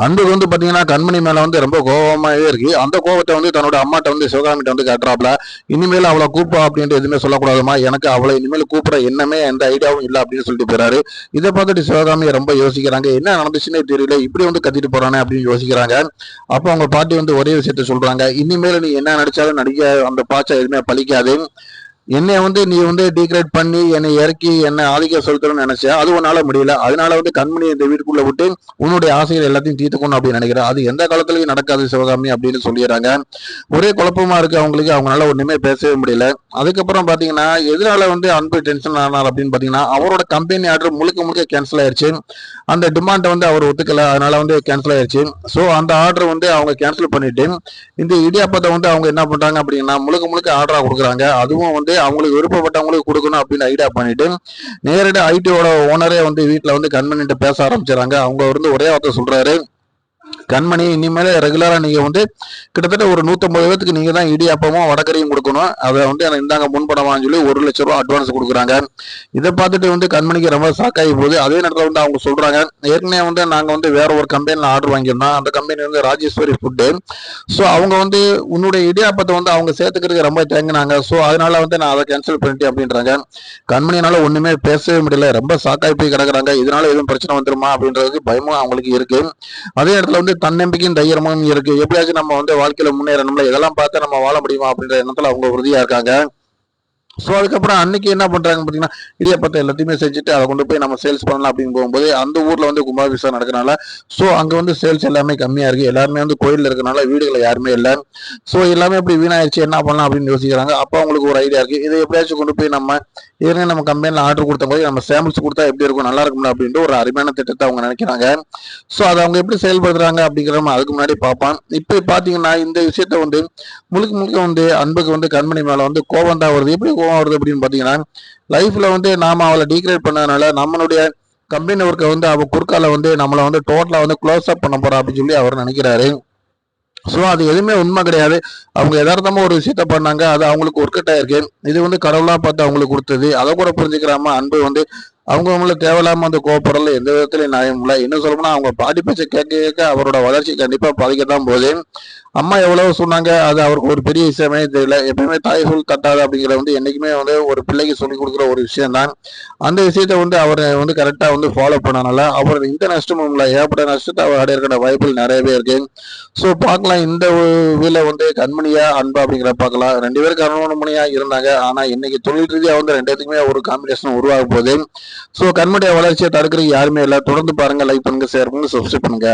அன்புக்கு வந்து பாத்தீங்கன்னா கண்மணி மேல வந்து ரொம்ப கோபமாவே இருக்கு. அந்த கோபத்தை வந்து தன்னோட அம்மாட்ட வந்து சிவகாமிட்ட வந்து காட்டுறாப்ல. இனிமேல் அவளை கூப்பா அப்படின்ட்டு எதுவுமே சொல்லக்கூடாதுமா, எனக்கு அவளை இனிமேல் கூப்பிட எண்ணமே எந்த ஐடியாவும் இல்லை அப்படின்னு சொல்லிட்டு போறாரு. இதை பார்த்துட்டு சிவகாமி ரொம்ப யோசிக்கிறாங்க, என்ன நடந்துச்சுன்னே தெரியல, இப்படி வந்து கத்திட்டு போறானே அப்படின்னு யோசிக்கிறாங்க. அப்போ அவங்க பாட்டி வந்து ஒரே விஷயத்த சொல்றாங்க, இனிமேல் நீ என்ன நடிச்சாலும் நடிக்க அந்த பாச்சா எதுவுமே பழிக்காது. என்னை வந்து நீ வந்து டீக்ரேட் பண்ணி என்னை இறக்கி என்னை ஆதிக்கம் செலுத்தணும்னு நினைச்சா அது உன்னால முடியல. அதனால வந்து கண்மணி இந்த வீட்டுக்குள்ள விட்டு உன்னுடைய ஆசைகள் எல்லாத்தையும் தீர்த்துக்கணும் அப்படின்னு நினைக்கிறேன். அது எந்த காலத்துலயும் நடக்காது சிவகாமி அப்படின்னு சொல்லிடுறாங்க. ஒரே குழப்பமா இருக்கு அவங்களுக்கு, அவங்களால ஒண்ணுமே பேசவே முடியல. அதுக்கப்புறம் பாத்தீங்கன்னா எதனால வந்து அன்பு டென்ஷன் ஆனார் அப்படின்னு பாத்தீங்கன்னா, அவரோட கம்பெனி ஆர்டர் முழுக்க முழுக்க கேன்சல் ஆயிருச்சு. அந்த டிமாண்டை வந்து அவர் ஒத்துக்கல, அதனால வந்து கேன்சல் ஆயிருச்சு. ஸோ அந்த ஆர்டர் வந்து அவங்க கேன்சல் பண்ணிட்டு இந்த இடியாப்பத்தை வந்து அவங்க என்ன பண்றாங்க அப்படின்னா முழுக்க முழுக்க ஆர்டரா கொடுக்குறாங்க. அதுவும் வந்து அவங்களுக்கு விருப்பப்பட்டவங்களுக்கு கொடுக்கணும் அப்படின்னு ஐடியா பண்ணிட்டு நேரடியாக ஐடியோட ஓனரே வந்து வீட்டில் வந்து கண்மணிட்டு பேச ஆரம்பிச்சாங்க. அவங்க வந்து ஒரே வார்த்தை சொல்றாரு, கண்மணி இனிமேல் ரெகுலரா நீங்க வந்து கிட்டத்தட்ட ஒரு 150 பேருக்கு நீங்க தான் இடியாப்பமும் வடக்கரையும் கொடுக்கணும். அதை வந்து எனக்கு இந்தாங்க முன்பணமான்னு சொல்லி 1,00,000 ரூபாய் அட்வான்ஸ் கொடுக்குறாங்க. இதை பார்த்துட்டு வந்து கண்மணிக்கு ரொம்ப ஷாக்காகி போகுது. அதே நேரத்தில் வந்து அவங்க சொல்றாங்க, ஏற்கனவே வந்து நாங்க வந்து வேற ஒரு கம்பெனில ஆர்டர் வாங்கியிருந்தோம். அந்த கம்பெனி வந்து ராஜேஸ்வரி ஃபுட்டு. ஸோ அவங்க வந்து உன்னுடைய இடியாப்பத்தை வந்து அவங்க சேர்த்துக்கிறதுக்கு ரொம்ப தேங்கினாங்க. ஸோ அதனால வந்து நான் அதை கேன்சல் பண்ணிட்டேன் அப்படின்றாங்க. கண்மணினால ஒண்ணுமே பேசவே முடியல, ரொம்ப ஷாக்காகி போய் கிடக்குறாங்க. இதனால எதுவும் பிரச்சனை வந்துருமா அப்படின்றதுக்கு பயமும் அவங்களுக்கு இருக்கு. அதே இடத்துல வந்து தன்னம்பிக்கையும் தைரியமும் இருக்கு. எப்படியாச்சும் நம்ம வந்து வாழ்க்கையில முன்னேறணும்ல, இதெல்லாம் பார்த்து நம்ம வாழ முடியுமா அப்படின்ற எண்ணத்துல அவங்க உறுதியா இருக்காங்க. ஸோ அதுக்கப்புறம் அன்னைக்கு என்ன பண்றாங்க பார்த்தீங்கன்னா, இடியாப்பத்தை எல்லாத்தையுமே செஞ்சுட்டு அதை கொண்டு போய் நம்ம சேல்ஸ் பண்ணலாம் அப்படின்னு போகும்போது அந்த ஊர்ல வந்து கும்பாபிஷேகம் நடக்கிறனால ஸோ அங்க வந்து சேல்ஸ் எல்லாமே கம்மியா இருக்கு. எல்லாருமே வந்து கோயில்ல இருக்கனால வீடுகளை யாருமே இல்லை. ஸோ எல்லாமே இப்படி வீணாயிருச்சு, என்ன பண்ணலாம் அப்படின்னு யோசிக்கிறாங்க. அப்போ அவங்களுக்கு ஒரு ஐடியா இருக்கு, இதை எப்படியாச்சும் கொண்டு போய் நம்ம ஏற்கனவே நம்ம கம்பெனியில் ஆர்டர் கொடுத்த போது நம்ம சாம்பிள்ஸ் கொடுத்தா எப்படி இருக்கும், நல்லா இருக்கும்ல அப்படின்ட்டு ஒரு அருமையான திட்டத்தை அவங்க நினைக்கிறாங்க. ஸோ அதை அவங்க எப்படி செயல்படுத்துறாங்க அப்படிங்கிற நம்ம அதுக்கு முன்னாடி பார்ப்பான். இப்போ பார்த்தீங்கன்னா இந்த விஷயத்த வந்து முழுக்க முழுக்க வந்து அன்புக்கு வந்து கண்மணி மேல வந்து கோபம் தான் வருது. எப்படி கோபம் வருது அப்படின்னு பாத்தீங்கன்னா, லைஃப்ல வந்து நாம அவளை டீக்ரேட் பண்ணதுனால நம்மளுடைய கம்பெனி ஒர்க்கை வந்து அவ குறுக்கால வந்து நம்மளை வந்து டோட்டலா வந்து க்ளோஸ் அப் பண்ண போறா அப்படின்னு சொல்லி அவர் நினைக்கிறாரு. ஸோ அது எதுவுமே உண்மை கிடையாது. அவங்க யதார்த்தமா ஒரு விஷயத்த பண்ணாங்க, அது அவங்களுக்கு ஒர்க் அவுட் ஆயிருக்கு. இது வந்து கடவுளா பார்த்து அவங்களுக்கு கொடுத்தது. அதை கூட புரிஞ்சுக்கிறாம அன்பு வந்து அவங்க அவங்கள தேவையில்லாம அந்த கோவப்படல, எந்த விதத்துலயும் நியாயம் இல்லை. இன்னும் சொல்லணும்னா அவங்க பாட்டி பேச்சை கேட்க கேட்க அவரோட வளர்ச்சி கண்டிப்பா பாதிக்கத்தான் போகுது. அம்மா எவ்வளவு சொன்னாங்க, அது அவருக்கு ஒரு பெரிய விஷயமே தெரியல. எப்பயுமே தாய் சொல் தட்டாது அப்படிங்கிறது வந்து என்னைக்குமே வந்து ஒரு பிள்ளைக்கு சொல்லிக் கொடுக்குற ஒரு விஷயம் தான். அந்த விஷயத்த வந்து அவர் வந்து கரெக்டா வந்து ஃபாலோ பண்ணனால அவர் இந்த நஷ்டமும் இல்லை, ஏற்பட்ட நஷ்டத்தை அவர் அடையிற வாய்ப்புகள் நிறையவே இருக்கு. ஸோ பார்க்கலாம் இந்த இதுல வந்து கண்மணியா அன்பா அப்படிங்கிற பார்க்கலாம். 2 பேரும் கணவன்மணியா இருந்தாங்க. ஆனா இன்னைக்கு தொழில் ரீதியா வந்து 2 பேத்துக்குமே ஒரு காம்பினேஷன் உருவாக போகுது. ஸோ கண்மணிய வளர்ச்சியை தடுக்கிறதுக்கு யாருமே இல்லை. தொடர்ந்து பாருங்க, லைக் பண்ணுங்க, ஷேர் பண்ணுங்க, சப்ஸ்கிரைப் பண்ணுங்க.